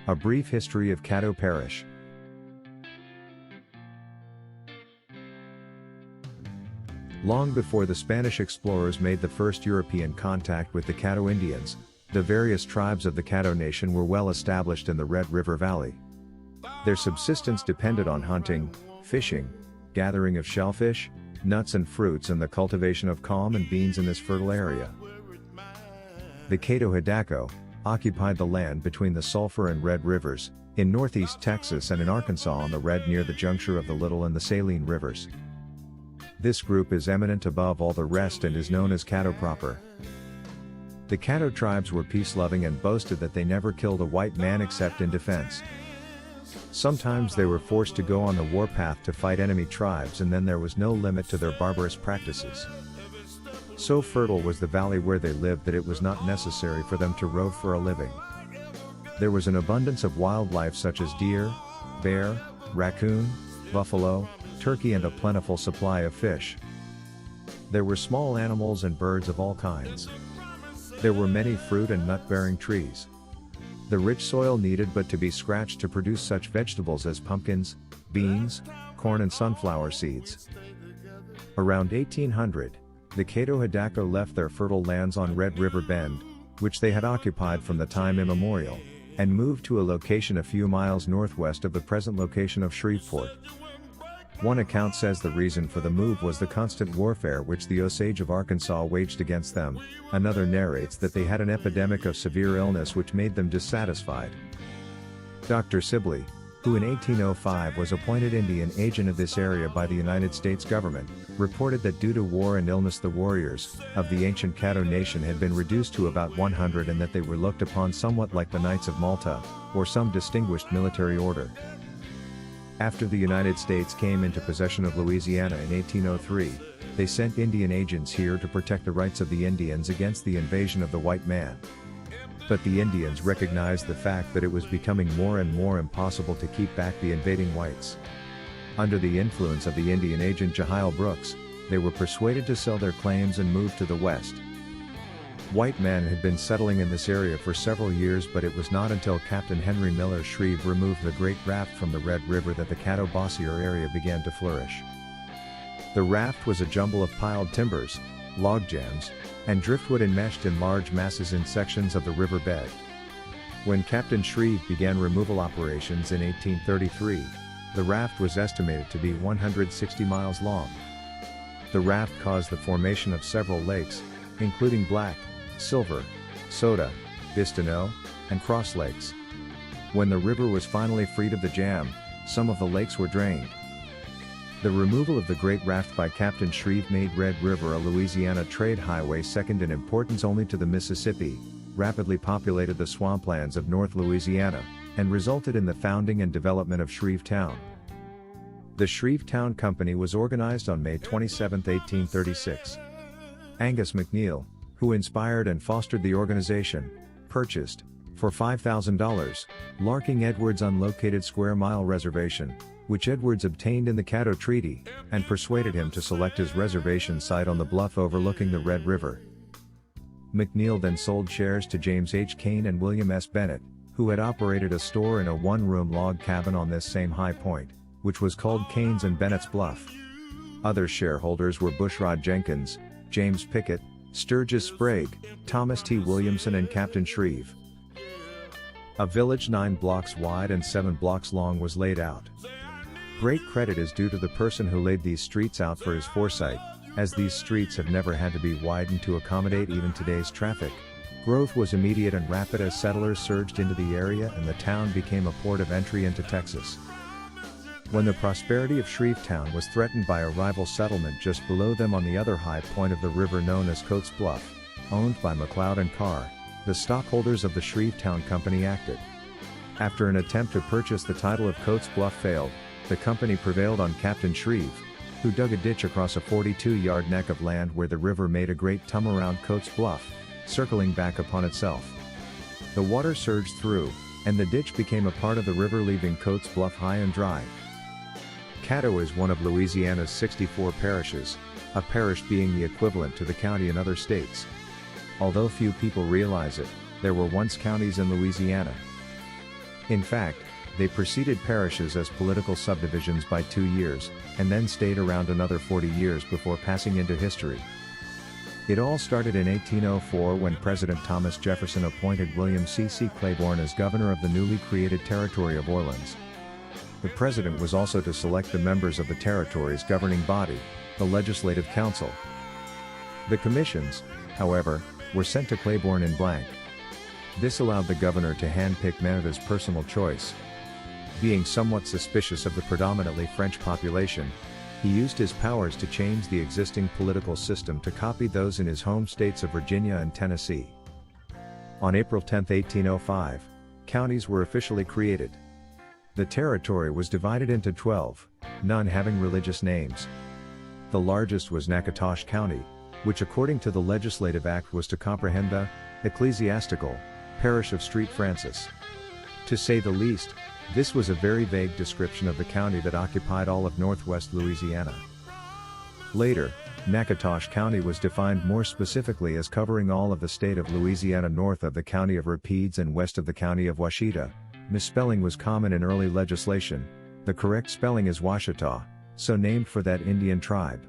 A brief history of Caddo Parish. Long before the Spanish explorers made the first European contact with the Caddo Indians, the various tribes of the Caddo Nation were well established in the Red River Valley. Their subsistence depended on hunting, fishing, gathering of shellfish, nuts and fruits, and the cultivation of palm and beans in this fertile area. The Caddo occupied the land between the Sulphur and Red Rivers, in northeast Texas and in Arkansas on the Red near the juncture of the Little and the Saline Rivers. This group is eminent above all the rest and is known as Caddo proper. The Caddo tribes were peace-loving and boasted that they never killed a white man except in defense. Sometimes they were forced to go on the warpath to fight enemy tribes, and then there was no limit to their barbarous practices. So fertile was the valley where they lived that it was not necessary for them to rove for a living. There was an abundance of wildlife such as deer, bear, raccoon, buffalo, turkey, and a plentiful supply of fish. There were small animals and birds of all kinds. There were many fruit and nut-bearing trees. The rich soil needed but to be scratched to produce such vegetables as pumpkins, beans, corn, and sunflower seeds. Around 1800, the Caddo left their fertile lands on Red River Bend, which they had occupied from the time immemorial, and moved to a location a few miles northwest of the present location of Shreveport. One account says the reason for the move was the constant warfare which the Osage of Arkansas waged against them. Another narrates that they had an epidemic of severe illness which made them dissatisfied. Dr. Sibley, who in 1805 was appointed Indian agent of this area by the United States government, reported that due to war and illness the warriors of the ancient Caddo Nation had been reduced to about 100, and that they were looked upon somewhat like the Knights of Malta, or some distinguished military order. After the United States came into possession of Louisiana in 1803, they sent Indian agents here to protect the rights of the Indians against the invasion of the white man. But the Indians recognized the fact that it was becoming more and more impossible to keep back the invading whites. Under the influence of the Indian agent Jehiel Brooks, they were persuaded to sell their claims and move to the west. White men had been settling in this area for several years, but it was not until Captain Henry Miller Shreve removed the great raft from the Red River that the Caddo Bossier area began to flourish. The raft was a jumble of piled timbers, log jams, and driftwood enmeshed in large masses in sections of the river bed. When Captain Shreve began removal operations in 1833, the raft was estimated to be 160 miles long. The raft caused the formation of several lakes, including Black, Silver, Soda, Bistineau, and Cross Lakes. When the river was finally freed of the jam, some of the lakes were drained. The removal of the great raft by Captain Shreve made Red River a Louisiana trade highway second in importance only to the Mississippi, rapidly populated the swamplands of North Louisiana, and resulted in the founding and development of Shrevetown. The Shrevetown Company was organized on May 27, 1836. Angus McNeil, who inspired and fostered the organization, purchased, for $5,000, Larking Edwards' unlocated square-mile reservation, which Edwards obtained in the Caddo Treaty, and persuaded him to select his reservation site on the bluff overlooking the Red River. McNeil then sold shares to James H. Kane and William S. Bennett, who had operated a store in a one-room log cabin on this same high point, which was called Kane's and Bennett's Bluff. Other shareholders were Bushrod Jenkins, James Pickett, Sturgis Sprague, Thomas T. Williamson, and Captain Shreve. A village 9 blocks wide and 7 blocks long was laid out. Great credit is due to the person who laid these streets out for his foresight, as these streets have never had to be widened to accommodate even today's traffic. Growth was immediate and rapid as settlers surged into the area and the town became a port of entry into Texas. When the prosperity of Shrevetown was threatened by a rival settlement just below them on the other high point of the river known as Coates Bluff, owned by McLeod and Carr, the stockholders of the Shrevetown Company acted. After an attempt to purchase the title of Coates Bluff failed, the company prevailed on Captain Shreve, who dug a ditch across a 42-yard neck of land where the river made a great tum around Coates Bluff, circling back upon itself. The water surged through, and the ditch became a part of the river, leaving Coates Bluff high and dry. Caddo is one of Louisiana's 64 parishes, a parish being the equivalent to the county in other states. Although few people realize it, there were once counties in Louisiana. In fact, they preceded parishes as political subdivisions by 2 years, and then stayed around another 40 years before passing into history. It all started in 1804 when President Thomas Jefferson appointed William C. Claiborne as governor of the newly created territory of Orleans. The president was also to select the members of the territory's governing body, the Legislative Council. The commissions, however, were sent to Claiborne in blank. This allowed the governor to handpick men of his personal choice. Being somewhat suspicious of the predominantly French population, he used his powers to change the existing political system to copy those in his home states of Virginia and Tennessee. On April 10, 1805, counties were officially created. The territory was divided into 12, none having religious names. The largest was Natchitoches County, which according to the Legislative Act was to comprehend the ecclesiastical parish of St. Francis. To say the least, this was a very vague description of the county that occupied all of northwest Louisiana. Later, Natchitoches County was defined more specifically as covering all of the state of Louisiana north of the county of Rapides and west of the county of Washita. Misspelling was common in early legislation. The correct spelling is Washita, so named for that Indian tribe.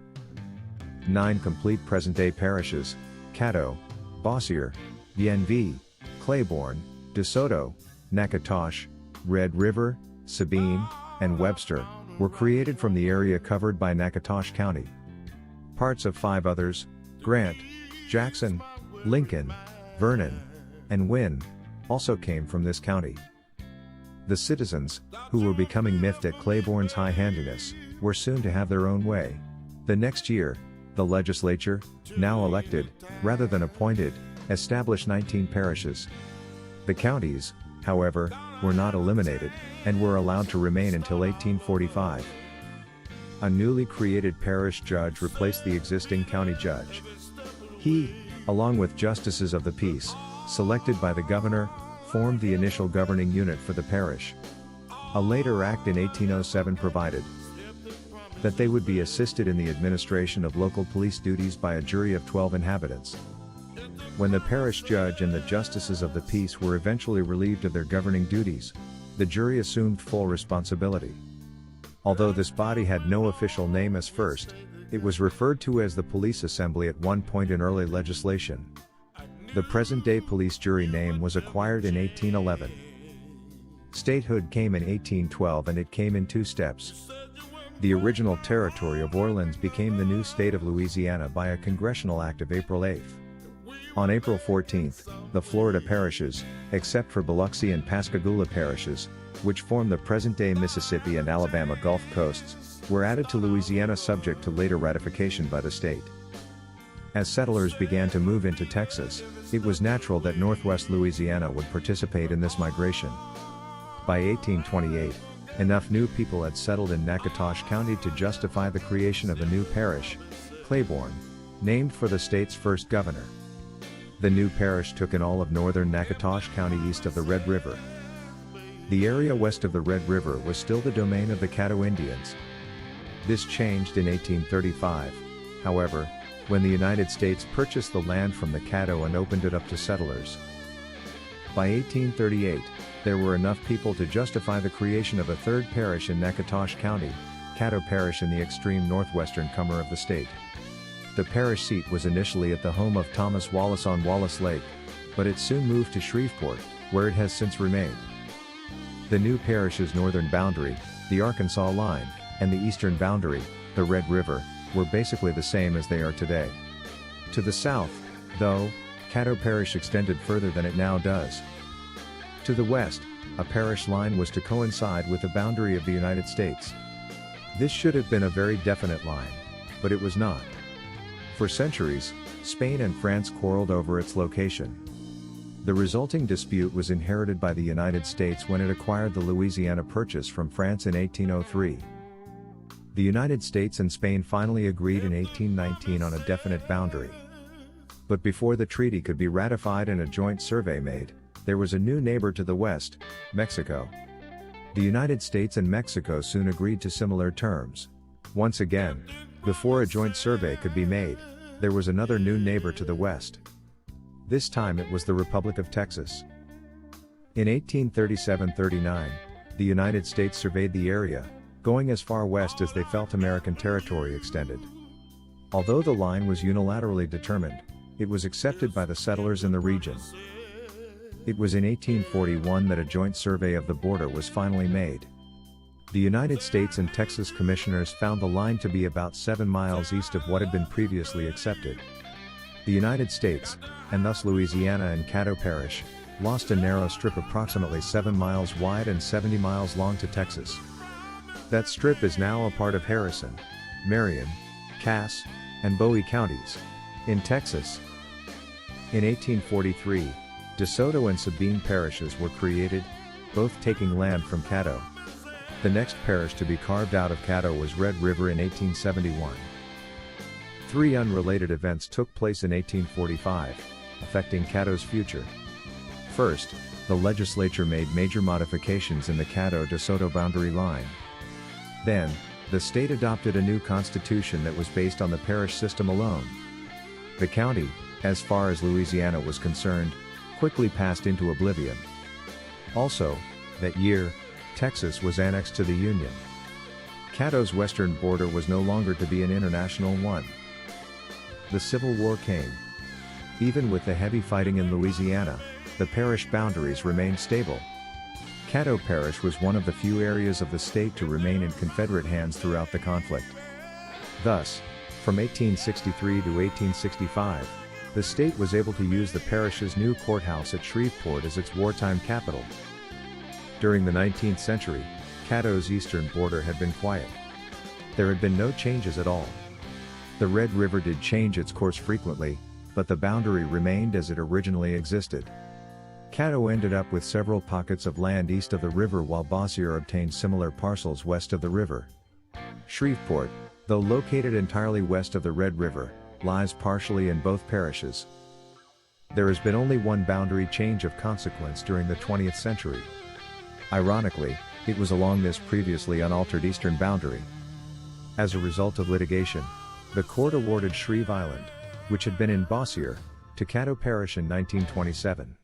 9 complete present-day parishes, Caddo, Bossier, Bienville, Claiborne, DeSoto, Natchitoches, Red River, Sabine, and Webster, were created from the area covered by Natchitoches County. Parts of 5 others, Grant, Jackson, Lincoln, Vernon, and Wynne, also came from this county. The citizens, who were becoming miffed at Claiborne's high-handedness, were soon to have their own way. The next year, the legislature, now elected, rather than appointed, established 19 parishes. The counties, however, were not eliminated, and were allowed to remain until 1845. A newly created parish judge replaced the existing county judge. He, along with justices of the peace, selected by the governor, formed the initial governing unit for the parish. A later act in 1807 provided that they would be assisted in the administration of local police duties by a jury of 12 inhabitants. When the parish judge and the justices of the peace were eventually relieved of their governing duties, the jury assumed full responsibility. Although this body had no official name as first, it was referred to as the Police Assembly at one point in early legislation. The present-day police jury name was acquired in 1811. Statehood came in 1812 and it came in 2 steps. The original territory of Orleans became the new state of Louisiana by a congressional act of April 8. On April 14, the Florida parishes, except for Biloxi and Pascagoula parishes, which form the present-day Mississippi and Alabama Gulf coasts, were added to Louisiana subject to later ratification by the state. As settlers began to move into Texas, it was natural that northwest Louisiana would participate in this migration. By 1828, enough new people had settled in Natchitoches County to justify the creation of a new parish, Claiborne, named for the state's first governor. The new parish took in all of northern Natchitoches County east of the Red River. The area west of the Red River was still the domain of the Caddo Indians. This changed in 1835, however, when the United States purchased the land from the Caddo and opened it up to settlers. By 1838, there were enough people to justify the creation of a 3rd parish in Natchitoches County, Caddo Parish in the extreme northwestern corner of the state. The parish seat was initially at the home of Thomas Wallace on Wallace Lake, but it soon moved to Shreveport, where it has since remained. The new parish's northern boundary, the Arkansas line, and the eastern boundary, the Red River, were basically the same as they are today. To the south, though, Caddo Parish extended further than it now does. To the west, a parish line was to coincide with the boundary of the United States. This should have been a very definite line, but it was not. For centuries, Spain and France quarreled over its location. The resulting dispute was inherited by the United States when it acquired the Louisiana Purchase from France in 1803. The United States and Spain finally agreed in 1819 on a definite boundary. But before the treaty could be ratified and a joint survey made, there was a new neighbor to the west, Mexico. The United States and Mexico soon agreed to similar terms. Once again, before a joint survey could be made, there was another new neighbor to the west. This time it was the Republic of Texas. In 1837–39, the United States surveyed the area, going as far west as they felt American territory extended. Although the line was unilaterally determined, it was accepted by the settlers in the region. It was in 1841 that a joint survey of the border was finally made. The United States and Texas commissioners found the line to be about 7 miles east of what had been previously accepted. The United States, and thus Louisiana and Caddo Parish, lost a narrow strip approximately 7 miles wide and 70 miles long to Texas. That strip is now a part of Harrison, Marion, Cass, and Bowie counties, in Texas. In 1843, DeSoto and Sabine parishes were created, both taking land from Caddo. The next parish to be carved out of Caddo was Red River in 1871. 3 unrelated events took place in 1845, affecting Caddo's future. First, the legislature made major modifications in the Caddo-DeSoto boundary line. Then, the state adopted a new constitution that was based on the parish system alone. The county, as far as Louisiana was concerned, quickly passed into oblivion. Also, that year, Texas was annexed to the Union. Caddo's western border was no longer to be an international one. The Civil War came. Even with the heavy fighting in Louisiana, the parish boundaries remained stable. Caddo Parish was one of the few areas of the state to remain in Confederate hands throughout the conflict. Thus, from 1863 to 1865, the state was able to use the parish's new courthouse at Shreveport as its wartime capital. During the 19th century, Caddo's eastern border had been quiet. There had been no changes at all. The Red River did change its course frequently, but the boundary remained as it originally existed. Caddo ended up with several pockets of land east of the river while Bossier obtained similar parcels west of the river. Shreveport, though located entirely west of the Red River, lies partially in both parishes. There has been only one boundary change of consequence during the 20th century. Ironically, it was along this previously unaltered eastern boundary. As a result of litigation, the court awarded Shreve Island, which had been in Bossier, to Caddo Parish in 1927.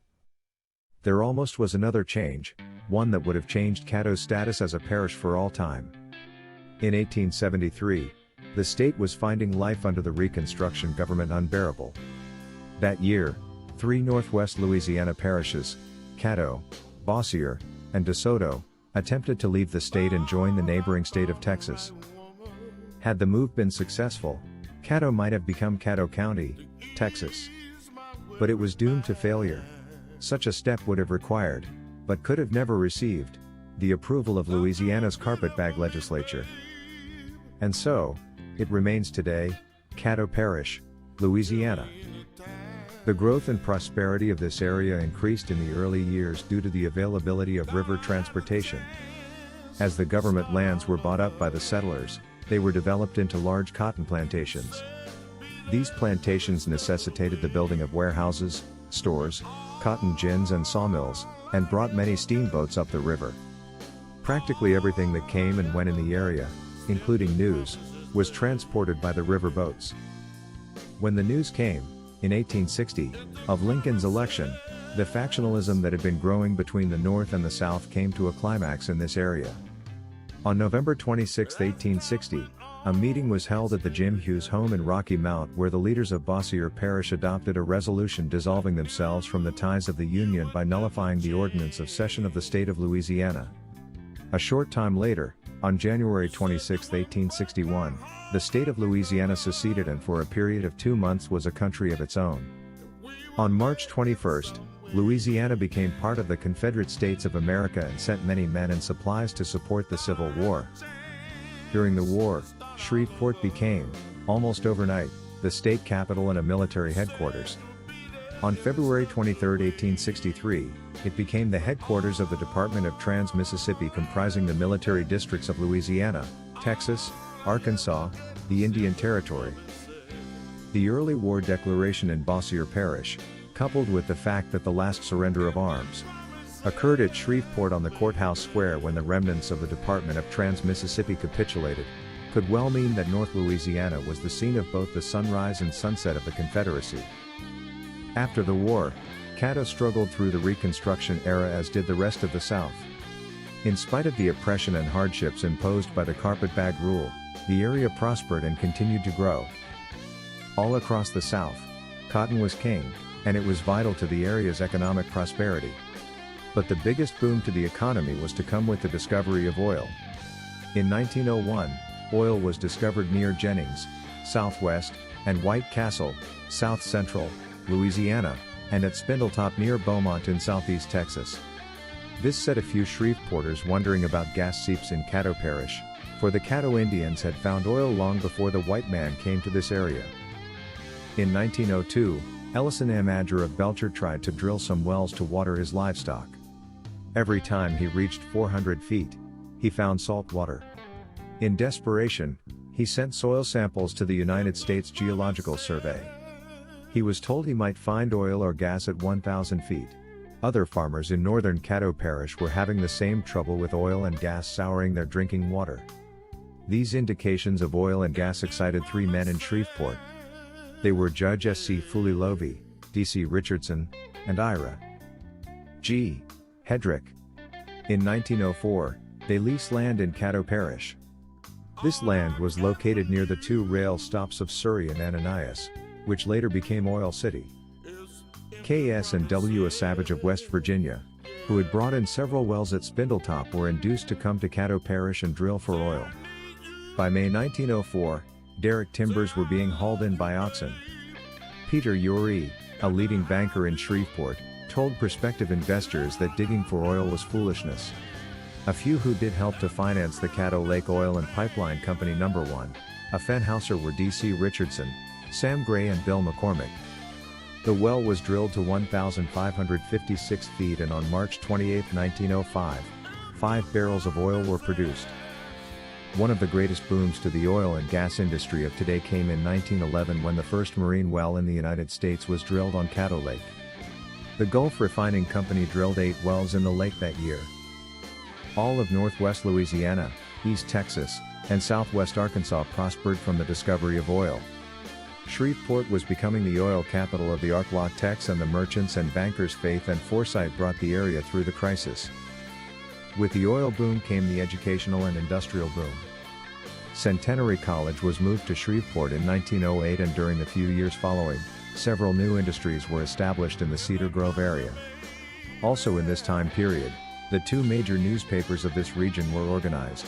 There almost was another change, one that would have changed Caddo's status as a parish for all time. In 1873, the state was finding life under the Reconstruction government unbearable. That year, 3 northwest Louisiana parishes, Caddo, Bossier, and DeSoto, attempted to leave the state and join the neighboring state of Texas. Had the move been successful, Caddo might have become Caddo County, Texas. But it was doomed to failure. Such a step would have required, but could have never received, the approval of Louisiana's carpetbag legislature. And so, it remains today, Caddo Parish, Louisiana. The growth and prosperity of this area increased in the early years due to the availability of river transportation. As the government lands were bought up by the settlers, they were developed into large cotton plantations. These plantations necessitated the building of warehouses, stores, cotton gins and sawmills, and brought many steamboats up the river. Practically everything that came and went in the area, including news, was transported by the river boats. When the news came, in 1860, of Lincoln's election, the factionalism that had been growing between the North and the South came to a climax in this area. On November 26, 1860, a meeting was held at the Jim Hughes home in Rocky Mount where the leaders of Bossier Parish adopted a resolution dissolving themselves from the ties of the Union by nullifying the ordinance of cession of the state of Louisiana. A short time later, on January 26, 1861, the state of Louisiana seceded and for a period of 2 months was a country of its own. On March 21, Louisiana became part of the Confederate States of America and sent many men and supplies to support the Civil War. During the war, Shreveport became, almost overnight, the state capital and a military headquarters. On February 23, 1863, it became the headquarters of the Department of Trans-Mississippi comprising the military districts of Louisiana, Texas, Arkansas, the Indian Territory. The early war declaration in Bossier Parish, coupled with the fact that the last surrender of arms occurred at Shreveport on the courthouse square when the remnants of the Department of Trans-Mississippi capitulated, could well mean that North Louisiana was the scene of both the sunrise and sunset of the Confederacy. After the war, Caddo struggled through the Reconstruction era as did the rest of the South. In spite of the oppression and hardships imposed by the carpetbag rule, the area prospered and continued to grow. All across the South, cotton was king, and it was vital to the area's economic prosperity. But the biggest boom to the economy was to come with the discovery of oil. In 1901, oil was discovered near Jennings, Southwest, and White Castle, South Central, Louisiana, and at Spindletop near Beaumont in Southeast Texas. This set a few Shreveporters wondering about gas seeps in Caddo Parish, for the Caddo Indians had found oil long before the white man came to this area. In 1902, Ellison M. Adger of Belcher tried to drill some wells to water his livestock. Every time he reached 400 feet, he found salt water. In desperation, he sent soil samples to the United States Geological Survey. He was told he might find oil or gas at 1,000 feet. Other farmers in northern Caddo Parish were having the same trouble with oil and gas souring their drinking water. These indications of oil and gas excited three men in Shreveport. They were Judge S.C. Fulilovi, D.C. Richardson, and Ira G. Hedrick. In 1904, they leased land in Caddo Parish. This land was located near the two rail stops of Surrey and Ananias, which later became Oil City. K.S. and W. A Savage of West Virginia, who had brought in several wells at Spindletop, were induced to come to Caddo Parish and drill for oil. By May 1904, derrick timbers were being hauled in by oxen. Peter Urey, a leading banker in Shreveport, told prospective investors that digging for oil was foolishness. A few who did help to finance the Caddo Lake Oil and Pipeline Company No. 1, a Fenhauser, were D.C. Richardson, Sam Gray and Bill McCormick. The well was drilled to 1,556 feet, and on March 28, 1905, 5 barrels of oil were produced. One of the greatest booms to the oil and gas industry of today came in 1911 when the first marine well in the United States was drilled on Caddo Lake. The Gulf Refining Company drilled 8 wells in the lake that year. All of northwest Louisiana, East Texas, and southwest Arkansas prospered from the discovery of oil. Shreveport was becoming the oil capital of the Arklatex, and the merchants' and bankers' faith and foresight brought the area through the crisis. With the oil boom came the educational and industrial boom. Centenary College was moved to Shreveport in 1908, and during the few years following, several new industries were established in the Cedar Grove area. Also in this time period, the 2 major newspapers of this region were organized.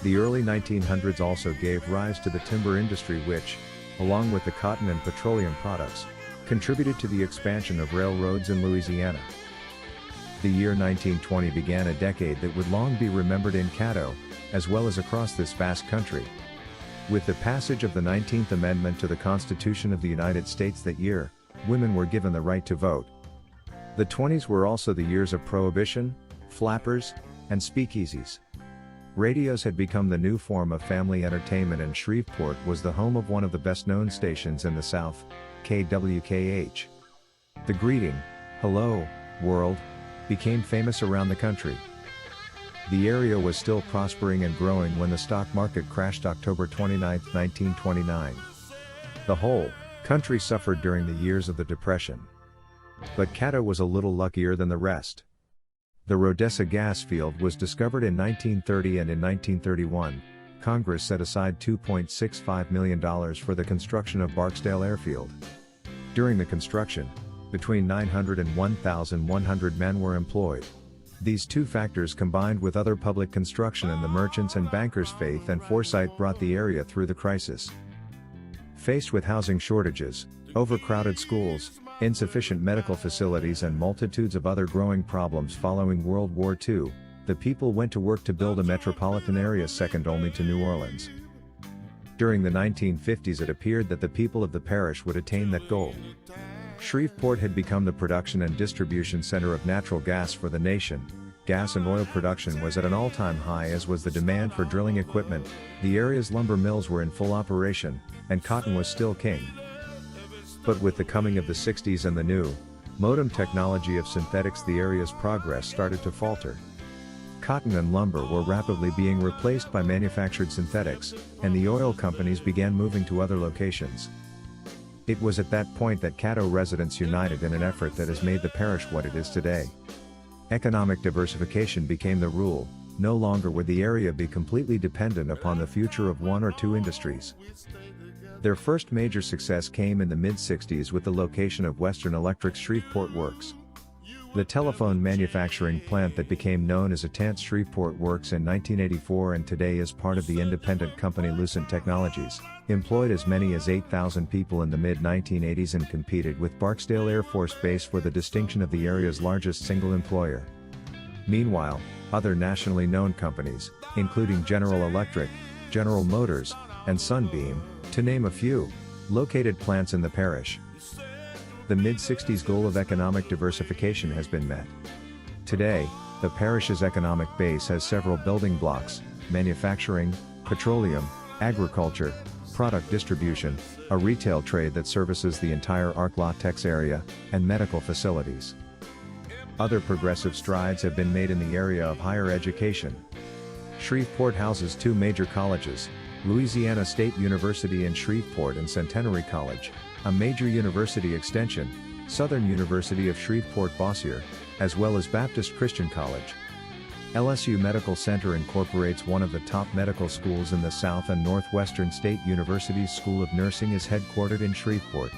The early 1900s also gave rise to the timber industry, which, along with the cotton and petroleum products, contributed to the expansion of railroads in Louisiana. The year 1920 began a decade that would long be remembered in Caddo, as well as across this vast country. With the passage of the 19th Amendment to the Constitution of the United States that year, women were given the right to vote. The 20s were also the years of Prohibition, flappers, and speakeasies. Radios had become the new form of family entertainment, and Shreveport was the home of one of the best-known stations in the South, KWKH. The greeting, "Hello, world," became famous around the country. The area was still prospering and growing when the stock market crashed October 29, 1929. The whole country suffered during the years of the Depression. But Caddo was a little luckier than the rest. The Rodessa gas field was discovered in 1930, and in 1931, Congress set aside $2.65 million for the construction of Barksdale Airfield. During the construction, between 900 and 1,100 men were employed. These two factors, combined with other public construction and the merchants' and bankers' faith and foresight, brought the area through the crisis. Faced with housing shortages, overcrowded schools, insufficient medical facilities, and multitudes of other growing problems following World War II, the people went to work to build a metropolitan area second only to New Orleans. During the 1950s, it appeared that the people of the parish would attain that goal. Shreveport had become the production and distribution center of natural gas for the nation. Gas and oil production was at an all-time high, as was the demand for drilling equipment. The area's lumber mills were in full operation, and cotton was still king. But with the coming of the 60s and the new, modern technology of synthetics, the area's progress started to falter. Cotton and lumber were rapidly being replaced by manufactured synthetics, and the oil companies began moving to other locations. It was at that point that Caddo residents united in an effort that has made the parish what it is today. Economic diversification became the rule. No longer would the area be completely dependent upon the future of one or two industries. Their first major success came in the mid-60s with the location of Western Electric's Shreveport Works. The telephone manufacturing plant that became known as Etant Shreveport Works in 1984 and today is part of the independent company Lucent Technologies, employed as many as 8,000 people in the mid-1980s and competed with Barksdale Air Force Base for the distinction of the area's largest single employer. Meanwhile, other nationally known companies, including General Electric, General Motors, and Sunbeam, to name a few, located plants in the parish. The mid-60s goal of economic diversification has been met. Today, the parish's economic base has several building blocks: manufacturing, petroleum, agriculture, product distribution, a retail trade that services the entire Arc Latex area, and medical facilities. Other progressive strides have been made in the area of higher education. Shreveport houses two major colleges, Louisiana State University in Shreveport and Centenary College, a major university extension, Southern University of Shreveport-Bossier, as well as Baptist Christian College. LSU Medical Center incorporates one of the top medical schools in the South, and Northwestern State University's School of Nursing is headquartered in Shreveport.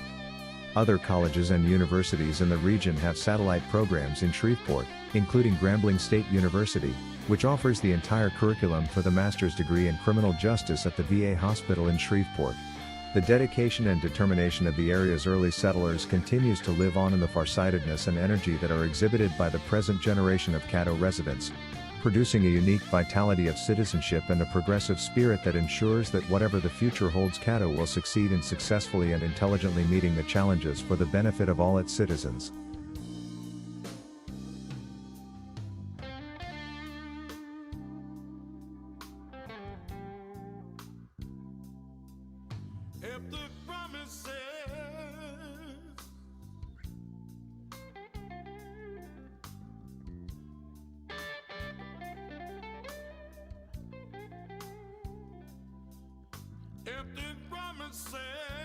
Other colleges and universities in the region have satellite programs in Shreveport, including Grambling State University, which offers the entire curriculum for the master's degree in criminal justice at the VA hospital in Shreveport. The dedication and determination of the area's early settlers continues to live on in the farsightedness and energy that are exhibited by the present generation of Caddo residents, producing a unique vitality of citizenship and a progressive spirit that ensures that whatever the future holds, Caddo will succeed in successfully and intelligently meeting the challenges for the benefit of all its citizens. If the promises if the promises